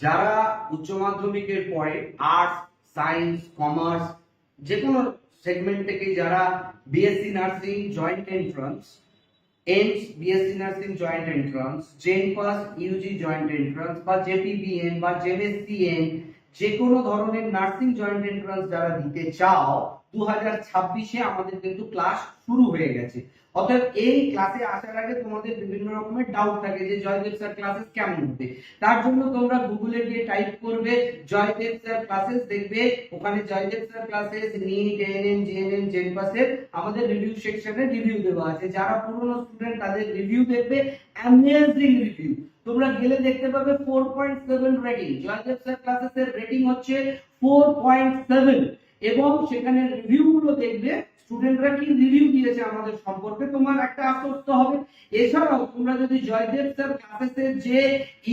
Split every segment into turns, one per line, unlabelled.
যারা উচ্চ মাধ্যমিকের পরে আর্টস, সায়েন্স, কমার্স যে কোনো সেগমেন্ট থেকে যারা BSc nursing joint entrance, AIIMS BSc nursing joint entrance, JENPAS UG joint entrance বা জেপিবিএন বা জেএসসিএন যে কোনো ধরনের নার্সিং জয়েন্ট এন্ট্রান্স যারা দিতে চাও 2026-এ আমাদের কিন্তু ক্লাস শুরু হয়ে গেছে। অতএব এই ক্লাসে আসার আগে তোমাদের বিভিন্ন রকমের ডাউট থাকে যে জয়দেব স্যার ক্লাসেস কেমন হবে। তার জন্য তোমরা গুগলে গিয়ে টাইপ করবে জয়দেব স্যার ক্লাসেস, দেখবে ওখানে Joydeb sir classes NEET, ANM, GNM, জেনপাসের আমাদের রিভিউ সেকশনে রিভিউ দেওয়া আছে। যারা পুরনো স্টুডেন্ট তাদের রিভিউ দেখবে, অ্যামেজিং রিভিউ। তোমরা গেলে দেখতে পাবে 4.7 রেটিং। জয়দেব স্যার ক্লাসেসের রেটিং হচ্ছে 4.7 এবং সেখানে রিভিউ গুলো দেখবে স্টুডেন্টরা কি রিভিউ দিয়েছে আমাদের সম্পর্কে, তোমার একটা আশ্বস্ত হবে। এছাড়াও তোমরা যদি জয়দেব স্যার ক্লাসেসের যে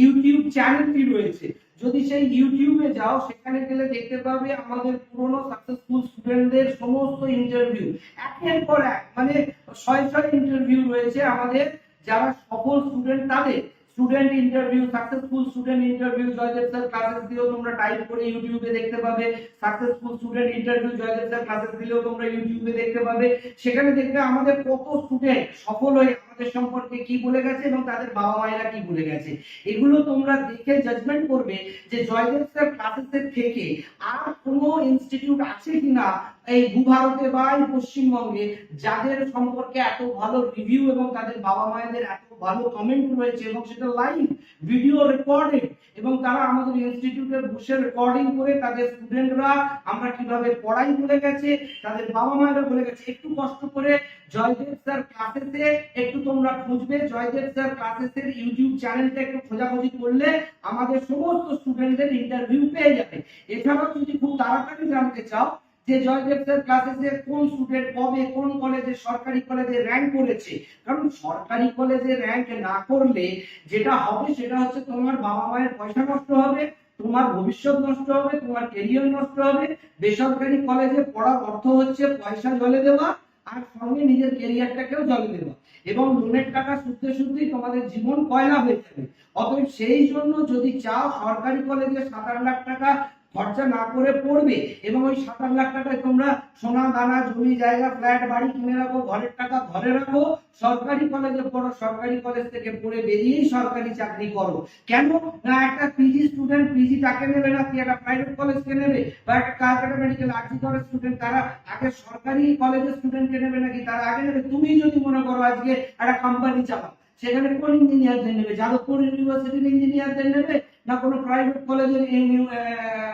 ইউটিউব চ্যানেলটি রয়েছে, যদি সেই ইউটিউবে যাও সেখানে গেলে দেখতে পাবে আমাদের পুরনো সাকসেসফুল স্টুডেন্টদের সমস্ত ইন্টারভিউ একের পর এক, মানে ছয় ইন্টারভিউ রয়েছে আমাদের যারা সফল স্টুডেন্ট তাদের student interview, successful student interview Joydeb sir classes দিয়েও তোমরা টাইপ করে ইউটিউবে দেখতে পাবে। Successful student interview Joydeb sir classes দিলেও তোমরা ইউটিউবে দেখতে পাবে। সেখানে দেখবে আমাদের কত স্টুডেন্ট সফল হয়ে আমাদের সম্পর্কে কি বলে গেছে এবং তাদের বাবা মায়েরা কি বলে গেছে। এগুলো তোমরা দেখে জাজমেন্ট করবে যে জয়দেব স্যার ক্লাসেসের থেকে আর কোনো ইনস্টিটিউট আছে কিনা এই ভূভারতে বা এই পশ্চিমবঙ্গে যাদের সম্পর্কে এত ভালো রিভিউ এবং তাদের বাবা মায়েদের এত ভালো কমেন্ট রয়েছে এবং সেটা লাইভ ভিডিও রেকর্ডেড এবং তারা আমাদের ইনস্টিটিউটে বসে রেকর্ডিং করে তাদের স্টুডেন্টরা আমরা কিভাবে পড়াই বলে গেছে, তাদের বাবা মায়েরা বলে গেছে। একটু কষ্ট করে জয়দেব স্যার ক্লাসেসে একটু তোমরা খুঁজবে, জয়দেব স্যার ক্লাসেসের ইউটিউব চ্যানেলটা একটু খোঁজাখুঁজি করলে আমাদের সমস্ত স্টুডেন্টদের ইন্টারভিউ পেয়ে যাবে। এছাড়াও যদি খুব তাড়াতাড়ি জানতে চাও যে জয়দেব স্যার ক্লাসেসে কোন স্টুডেন্ট কবে কোন কলেজে সরকারি কলেজে র্যাঙ্ক করেছে, কারণ সরকারি কলেজে র্যাঙ্ক না করলে যেটা হবে সেটা হচ্ছে তোমার বাবা মায়ের পয়সা নষ্ট হবে, তোমার ভবিষ্যৎ নষ্ট হবে, তোমার ক্যারিয়ার নষ্ট হবে। বেসরকারি কলেজে পড়ার অর্থ হচ্ছে পয়সা জলে দেওয়া আর সঙ্গে নিজের ক্যারিয়ারটাকেও জলে দেওয়া এবং লোনের টাকা সুদে সুদেই তোমাদের জীবন কয়লা হয়ে যাবে। অতএব সেই জন্য যদি চাও সরকারি কলেজে 7-8 লাখ টাকা খরচা না করে পড়বে এবং ওই 7-8 লাখ টাকায় তোমরা সোনা দানা জমি জায়গা ফ্ল্যাট বাড়ি কিনে রাখো, ঘরের টাকা ঘরে রাখো, সরকারি কলেজে পড়ো, সরকারি কলেজ থেকে পড়ে বেরিয়েই সরকারি চাকরি করো। কেন না একটা পিজি স্টুডেন্ট পিজি তাকে নেবে না, কি একটা প্রাইভেট কলেজকে নেবে বা একটা Calcutta medical arts college student তারা আগে সরকারি কলেজের স্টুডেন্টকে নেবে নাকি, তারা আগে নেবে। তুমি যদি মনে করো আজকে একটা কোম্পানি চালাও, সেখানে কোন ইঞ্জিনিয়ারদের নেবে? যাদবপুর ইউনিভার্সিটির ইঞ্জিনিয়ারদের নেবে না কোনো প্রাইভেট কলেজের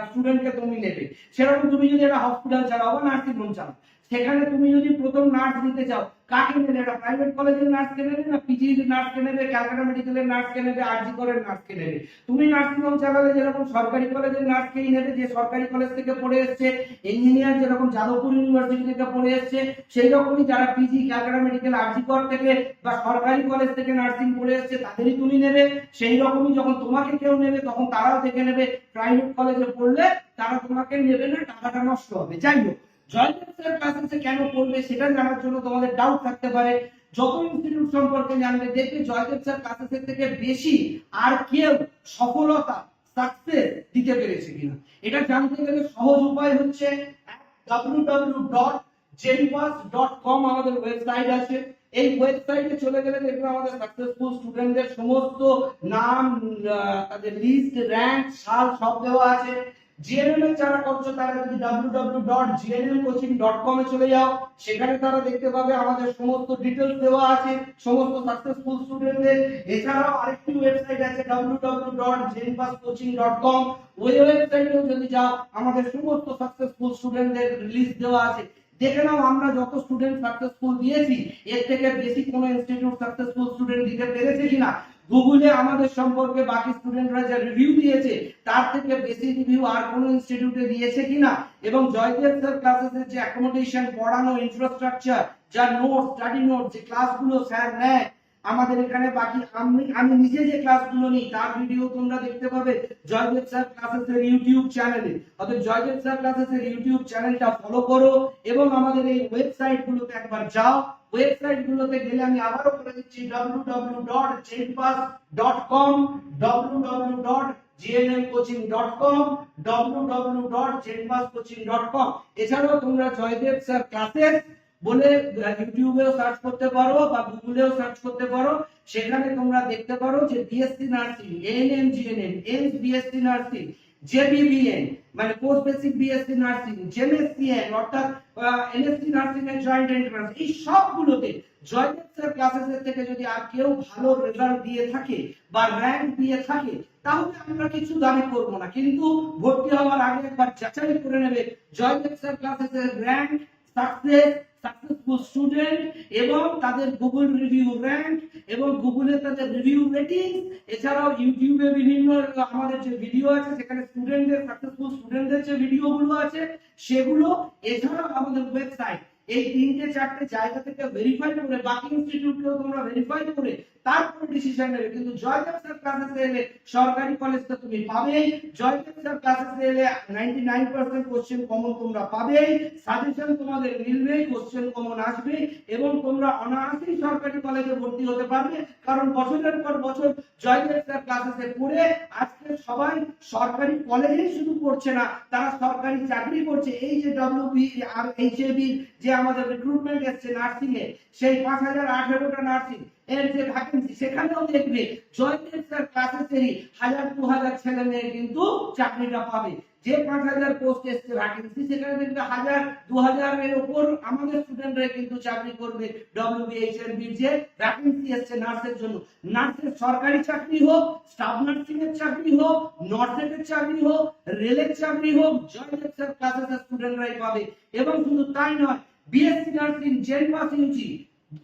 স্টুডেন্টকে তুমি নেবে? সেরকম তুমি যদি একটা হসপিটাল চালাও বা নার্সিং হোম চালাও, সেখানে তুমি যদি প্রথম নার্স নিতে চাও কাকে নেবে? একটা প্রাইভেট কলেজের নার্সকে নেবে না পিজির নার্সকে নেবে, ক্যালকাটা মেডিকেলের নার্সকে নেবে, আরজি করের নার্সকে নেবে? তুমি নার্সিং হোম চালালে যেরকম সরকারি কলেজের নার্সকেই নেবে যে সরকারি কলেজ থেকে পড়ে এসেছে, ইঞ্জিনিয়ার যেরকম যাদবপুর ইউনিভার্সিটি থেকে পড়ে এসেছে সেই রকমই যারা পিজি ক্যালকাটা মেডিকেল আরজি কর থেকে বা সরকারি কলেজ থেকে নার্সিং পড়ে এসেছে তাদেরই তুমি নেবে। সেই রকমই যখন তোমাকে কেউ নেবে তখন তারাও দেখে নেবে প্রাইভেট কলেজে পড়লে তারা তোমাকে নেবে না, টাকাটা নষ্ট হবে। যাই হোক, জয়দেব স্যার ক্লাসেসে কেন পড়বে সেটা জানার জন্য তোমাদের ডাউট থাকতে পারে। যত ইনস্টিটিউট সম্পর্কে জানবে দেখবে জয়দেব স্যার ক্লাসেসের থেকে বেশি আর কেউ সফলতা সাকসেস দিতে পেরেছে কিনা। এটা জানতে গেলে সহজ উপায় হচ্ছে www.genpass.com আমাদের ওয়েবসাইট আছে। এই ওয়েবসাইটে চলে গেলে দেখবে আমাদের সাকসেসফুল স্টুডেন্টদের সমস্ত নাম, তাদের লিস্ট, র‍্যাঙ্ক, সাল সব দেওয়া আছে। জিএনএম এর যারা করছো তারা যদি www.gnmcoaching.com এ চলে যাও, সেখানে তারা দেখতে পাবে আমাদের সমস্ত ডিটেইলস দেওয়া আছে সমস্ত সাকসেসফুল স্টুডেন্টদের। এছাড়াও আরেকটি ওয়েবসাইট আছে www.genpasscoaching.com। ওই ওয়েবসাইটেও যদি যাও আমাদের সমস্ত সাকসেসফুল স্টুডেন্টদের লিস্ট দেওয়া আছে। দেখে নাও আমরা যত স্টুডেন্ট সাকসেসফুল দিয়েছি এর থেকে বেশি কোনো ইনস্টিটিউট সাকসেসফুল স্টুডেন্ট দিতে পেরেছে কিনা। গুগলে আমাদের সম্পর্কে বাকি স্টুডেন্টরা যে রিভিউ দিয়েছে তার থেকে বেশি রিভিউ আর কোনো ইনস্টিটিউটে দিয়েছে কিনা। এবং জয়দেব স্যার ক্লাসেসের যে অ্যাকোমোডেশন, পড়ানো, ইনফ্রাস্ট্রাকচার, যা নোট, স্টাডি নোট, যে ক্লাসগুলো স্যার নেয় আমাদের এখানে, বাকি আমি নিজে যে ক্লাসগুলো নিই তার ভিডিও তোমরা দেখতে পাবে জয়দেব স্যার ক্লাসেসের ইউটিউব চ্যানেলে। অর্থাৎ জয়দেব স্যার ক্লাসেসের ইউটিউব চ্যানেলটা ফলো করো এবং আমাদের এই ওয়েবসাইটগুলোতে একবার যাও। ওয়েবসাইটগুলোতে গেলে আমি আবারও বলে দিচ্ছি www.genpass.com, www gnmcoaching.com, www.genpasscoaching.com। এছাড়াও তোমরা জয়দেব স্যার ক্লাসেস বলে ইউটিউবেও সার্চ করতে পারো বা গুগলেও সার্চ করতে পারো, সেখানে তোমরা দেখতে পারো যে BSc nursing, ANM, GNM, AIIMS BSc nursing, JBBN মানে post basic BSc nursing, JMSCN অর্থাৎ এনএসসি নার্সিং এর জয়েন্ট এন্ট্রান্স, এই সবগুলোতে জয়দেব স্যার ক্লাসেসের থেকে যদি আর কেউ ভালো রেজাল্ট দিয়ে থাকে বা র্যাঙ্ক দিয়ে থাকে তাহলে আমরা কিছু দাবি করব না, কিন্তু ভর্তি হওয়ার আগে একবার যাচাই করে নেবে জয়দেব স্যার ক্লাসেসের র্যাঙ্ক, সাকসেস, সাকসেসফুল স্টুডেন্ট এবং তাদের গুগল রিভিউ র্যাঙ্ক এবং গুগলে তাদের রিভিউ রেটিং। এছাড়াও ইউটিউবে বিভিন্ন আমাদের যে ভিডিও আছে সেখানে স্টুডেন্টদের, সাকসেসফুল স্টুডেন্টদের যে ভিডিওগুলো আছে সেগুলো, এছাড়াও আমাদের ওয়েবসাইট, এই তিনটে চারটে জায়গা থেকে ভেরিফাই করে বাকি ইনস্টিটিউটকেও তোমরা ভেরিফাই করে তারপরে ডিসিশন নেবে। কিন্তু জয়দেব স্যার ক্লাসেসে এলে সরকারি কলেজটা তুমি পাবেই, জয়দেব স্যার ক্লাসেসে এলে 99% কোশ্চেন কমন তোমরা পাবেই, সাজেশন তোমাদের মিলবে, কোশ্চেন কমন আসবে এবং তোমরা অনায়াসেই সরকারি কলেজে ভর্তি হতে পারবে। কারণ বছরের পর বছর জয়দেব স্যার ক্লাসেসে পড়ে আজকে সবাই সরকারি কলেজেই শুধু পড়ছে না, তারা সরকারি চাকরি করছে। এই যে ডব্লিউবি আর এইচএবি যে আমাদের রিক্রুটমেন্ট এসছে নার্সিং এ, সেই 5018টা নার্সিং এর যে ভ্যাকেন্সি সেখানেও দেখবে জয়দেব স্যার ক্লাসেসেরই 1000-2000 ছেলে মেয়ে কিন্তু চাকরিটা পাবে। যে 5000 পোস্ট এসছে ভ্যাকেন্সি সেখানে দেখবে 1000-2000 এর উপর আমাদের স্টুডেন্টরা কিন্তু চাকরি করবে। ডব্লিউবিএইচএলবি যে ভ্যাকেন্সি এসছে নার্সের জন্য, নার্সের সরকারি চাকরি হোক, স্টাফ নার্সিং এর চাকরি হোক, নর্সের চাকরি হোক, রেলের চাকরি হোক, জয়দেব স্যার ক্লাসেসের স্টুডেন্টরাই পাবে। এবং শুধু তাই নয়, BSc nursing, জেনপাস Yuji,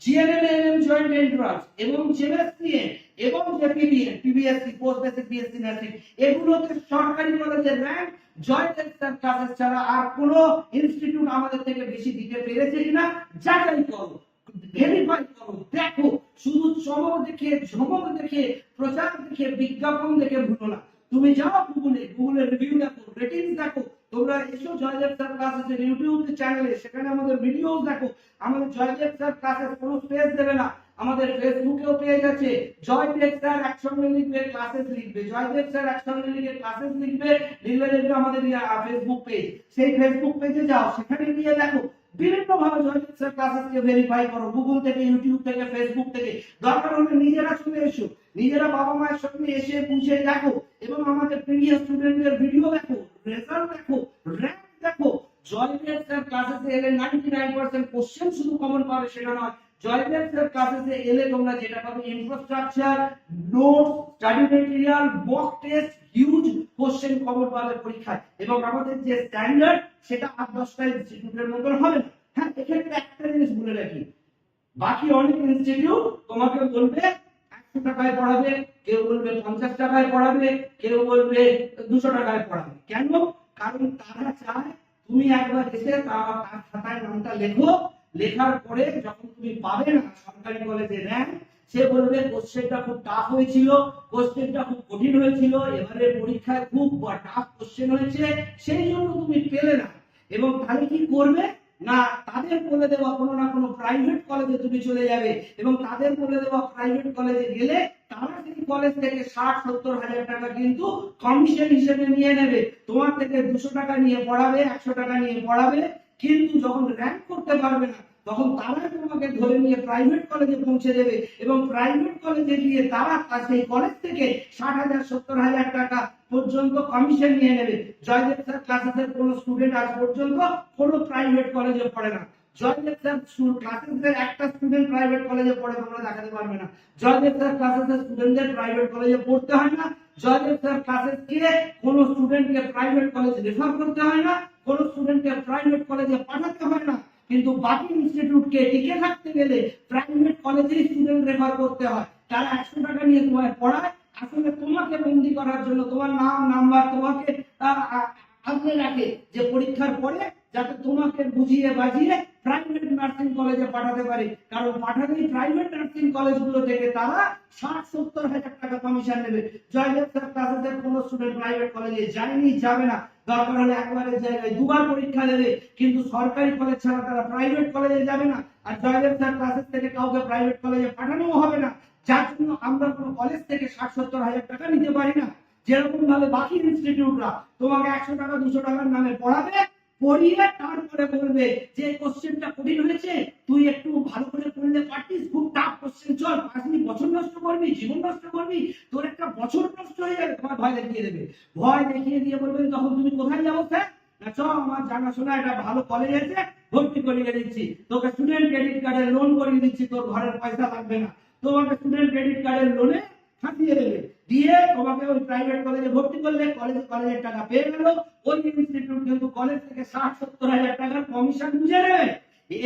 GNM joint entrance এবং জেএমএসসিএন এবং জেপিবিএন, PBSC post basic BSc nursing, এগুলোতে সরকারি কলেজের র্যাঙ্ক জয়দেব স্যার ক্লাসেস ছাড়া আর কোন ইনস্টিটিউট আমাদের থেকে বেশি দিতে পেরেছে কিনা যাচাই করো, ভেরিফাই করো, দেখো। শুধু চমক দেখে, ঝমক দেখে, প্রচার দেখে, বিজ্ঞাপন দেখে ভুলো না। তুমি যাও গুগলে রিভিউ দেখো, রেটিংস দেখো, তোমরা এসো জয়দেব স্যার ক্লাসেসের ইউটিউব চ্যানেলে, সেখানে আমাদের ভিডিও দেখো। আমাদের জয়দেব স্যার ক্লাসেস কোনো স্পেস দেবে না, আমাদের ফেসবুকেও পেজ আছে, জয়দেব স্যার একসঙ্গে লিখবে ক্লাসেস লিখবে, জয়দেব স্যার একসঙ্গে লিখে ক্লাসেস লিখবে, লিখলে দেখবে আমাদের ফেসবুক পেজ, সেই ফেসবুক পেজে যাও, সেখানে গিয়ে দেখো বিভিন্ন ভাবে জয়দেব স্যার ক্লাসেসকে ভেরিফাই করো, গুগল থেকে, ইউটিউব থেকে, ফেসবুক থেকে। দরকার হলে নিজেরা চলে এসো, নিজেরা বাবা মায়ের সঙ্গে এসে বুঝে দেখো এবং আমাদের প্রিভিয়াস স্টুডেন্টদের ভিডিও দেখো, রেজাল্ট দেখো, র্যাঙ্ক দেখো। জয়দেব স্যার ক্লাসেসে এলে 99% কোশ্চেন শুধু কমন পাবে সেটা নয়, জয়দেব স্যার ক্লাসেসে এলে তোমরা যেটা পাবে infrastructure, notes, study material, mock test, huge question common পাবে পরীক্ষায়। এবং আমাদের যে স্ট্যান্ডার্ড সেটা 8-10টা ইনস্টিটিউটের মতন হবে না। হ্যাঁ, এক্ষেত্রে একটা জিনিস বলে রাখি, বাকি অনেক ইনস্টিটিউট তোমাকে বলবে 100 টাকায় পড়াবে, কেউ বলবে 50 টাকায় পড়াবে, কেউ বলবে 200 টাকায় পড়াবে। কেন? কারণ তারা চায় তুমি একবার এসে তার খাতায় নামটা লেখো, লেখার পরে যখন তুমি পাবে না সরকারি কলেজে র্যাঙ্ক, সে বলবে কোশ্চেনটা খুব টাফ হয়েছিল, কোশ্চেনটা খুব কঠিন হয়েছিল, এবারে পরীক্ষায় খুব টাফ কোশ্চেন হয়েছে, সেই জন্য তুমি পেলে না। এবং তাহলে কি করবে না, তাদের বলে দেওয়া কোনো না কোনো প্রাইভেট কলেজে তুমি চলে যাবে এবং তাদের বলে দেওয়া প্রাইভেট কলেজে গেলে তারা সেই কলেজ থেকে 60-70 হাজার টাকা কিন্তু কমিশন হিসেবে নিয়ে নেবে। তোমার থেকে 200 টাকা নিয়ে পড়াবে, 100 টাকা নিয়ে পড়াবে, কিন্তু যখন র্যাঙ্ক করতে পারবে না তখন তারা তোমাকে ধরে নিয়ে প্রাইভেট কলেজে পৌঁছে দেবে এবং প্রাইভেট কলেজে গিয়ে তারা সেই কলেজ থেকে 60,000-70,000 টাকা পর্যন্ত কমিশন নিয়ে নেবে। জয়দেব স্যার ক্লাসেসের কোনো স্টুডেন্ট আজ পর্যন্ত কোনো প্রাইভেট কলেজে পড়ে না। জয়দেব স্যার ক্লাসেসের একটা স্টুডেন্ট প্রাইভেট কলেজে পড়ে তোমরা দেখাতে পারবে না। জয়দেব স্যার ক্লাসেসের স্টুডেন্টদের প্রাইভেট কলেজে পড়তে হয় না, জয়দেব স্যার ক্লাসেসকে কোনো স্টুডেন্টকে প্রাইভেট কলেজে রেফার করতে হয় না, কোনো স্টুডেন্টকে প্রাইভেট কলেজে পাঠাতে হয় না। কিন্তু বাকি ইনস্টিটিউটকে টিকে থাকতে গেলে প্রাইভেট কলেজেই স্টুডেন্ট রেফার করতে হয়। তারা 100 টাকা নিয়ে তোমায় পড়ায়, আসলে তোমাকে বন্দি করার জন্য, তোমার নাম নাম্বার তোমাকে আগলে রাখে যে পরীক্ষার পরে যাতে তোমাকে বুঝিয়ে বাজিয়ে প্রাইভেট নার্সিং কলেজে পাঠাতে পারে। কারণ পাঠালেই প্রাইভেট নার্সিং কলেজগুলো থেকে তারা 60-70 হাজার টাকা কমিশন নেবে। জয়দেব স্যার ক্লাসেসের কোনো স্টুডেন্ট প্রাইভেট কলেজে যায়নি, যাবে না, দরকার হলে একবারের জায়গায় দুবার পরীক্ষা দেবে, কিন্তু সরকারি কলেজ ছাড়া তারা প্রাইভেট কলেজে যাবে না। আর জয়দেব স্যার ক্লাসেস থেকে কাউকে প্রাইভেট কলেজে পাঠানোও হবে না, যার জন্য আমরা কোনো কলেজ থেকে 60-70 হাজার টাকা নিতে পারি না।
যেরকম ভাবে বাকি ইনস্টিটিউটরা তোমাকে 100 টাকা 200 টাকার নামে পড়াবে, পড়িয়ে তারপরে বলবে যে কোশ্চেনটা কঠিন হয়েছে, তুই একটু ভালো করে পড়লে পারতিস, খুব টাফ কোশ্চেন, চল পাসনি, বছর নষ্ট করবি, জীবন নষ্ট করবি, তোর একটা বছর নষ্ট হয়ে যাবে, তোমার ভয় দেখিয়ে দেবে। ভয় দেখিয়ে দিয়ে বলবেন তখন তুমি কোথায় যাবো স্যার, না চ আমার জানাশোনা একটা ভালো কলেজ আছে, ভর্তি করিয়ে দিচ্ছি, তোকে স্টুডেন্ট ক্রেডিট কার্ডের লোন করিয়ে দিচ্ছি, তোর ঘরের পয়সা লাগবে না, তোমাকে স্টুডেন্ট ক্রেডিট কার্ডের লোনে ফাঁসিয়ে দেবে, দিয়ে তোমাকে ওই প্রাইভেট কলেজে ভর্তি করলে কলেজের টাকা পেয়ে গেল, ওই ইনস্টিটিউট কিন্তু কলেজ থেকে 60-70 হাজার টাকার কমিশন বুঝে নেবে।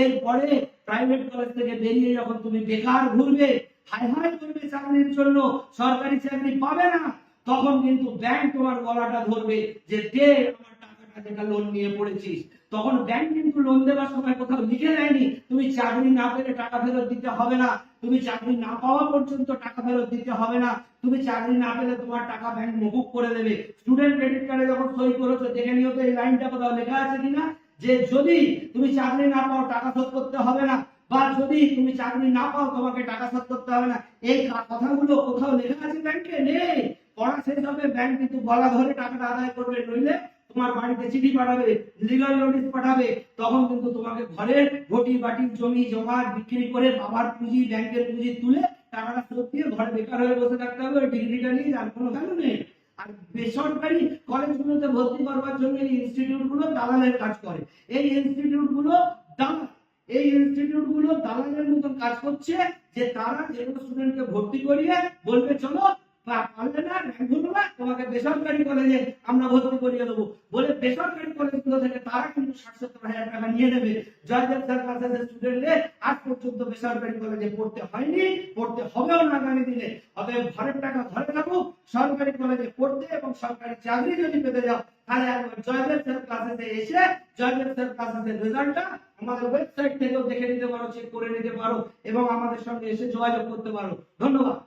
এরপরে প্রাইভেট কলেজ থেকে বেরিয়ে যখন তুমি বেকার ঘুরবে, হাই হাই করবে চাকরির জন্য, সরকারি চাকরি পাবে না, তখন কিন্তু ব্যাংক তোমার গলাটা ধরবে যে দে আমার টাকাটা যেটা লোন নিয়ে পড়েছিস। তখন ব্যাংক কিন্তু লোন দেওয়ার সময় কোথাও লিখে দেয়নি তুমি চাকরি না পেলে টাকা ফেরত দিতে হবে না, তুমি চাকরি না পাওয়া পর্যন্ত টাকা ফেরত দিতে হবে না, তুমি চাকরি না পেলে তোমার টাকা ব্যাংক মকুব করে দেবে। স্টুডেন্ট ক্রেডিট কার্ডে যখন সই করেছো দেখে নিও তো এই লাইনটা কোথাও লেখা আছে কিনা, যে যদি তুমি চাকরি না পাও টাকা শোধ করতে হবে না, বা যদি তুমি চাকরি না পাও তোমাকে টাকা শোধ করতে হবে না, এই কথাগুলো কোথাও লেখা আছে ব্যাংকে? নেই। পড়া শেষ হবে ব্যাংক কিন্তু গলা ধরে টাকাটা আদায় করবে, নইলে তোমার বাড়িতে চিঠি পাঠাবে, লিগাল নোটিশ পাঠাবে, তখন কিন্তু তোমাকে ঘরের ঘটি বাটি জমি জমা বিক্রি করে বাবার পুঁজি ব্যাংকের পুঁজি তুলে টাকাটা শোধ দিয়ে ঘরে বেকার হয়ে বসে থাকতে হবে, ওই ডিগ্রিটা নিয়ে আর কোনো ভ্যালু নেই। আর বেসরকারি কলেজগুলোতে ভর্তি করবার জন্য এই ইনস্টিটিউট গুলো দালালের কাজ করে, এই ইনস্টিটিউট গুলো দালাল, এই ইনস্টিটিউট গুলো দালালের মতন কাজ করছে, যে তারা যে কোনো স্টুডেন্টকে ভর্তি করিয়ে বলবে চলো, পারলে না র্যাঙ্ক হলো না, তোমাকে বেসরকারি কলেজে আমরা ভর্তি করিয়ে দেবো, বলে বেসরকারি কলেজগুলো থেকে তারা কিন্তু 60-70 হাজার টাকা নিয়ে নেবে। জয়দেব স্যার ক্লাসের স্টুডেন্টদের আজ পর্যন্ত বেসরকারি কলেজে পড়তে হয়নি, পড়তে হবেও না আগামী দিনে। অতএব ঘরের টাকা ঘরে থাকুক, সরকারি কলেজে পড়তে এবং সরকারি চাকরি যদি পেতে যাও, তাহলে একবার জয়দেব স্যার ক্লাসে এসে জয়দেব স্যার ক্লাসের রেজাল্টটা আমাদের ওয়েবসাইট থেকেও দেখে নিতে পারো, চেক করে নিতে পারো এবং আমাদের সঙ্গে এসে যোগাযোগ করতে পারো। ধন্যবাদ।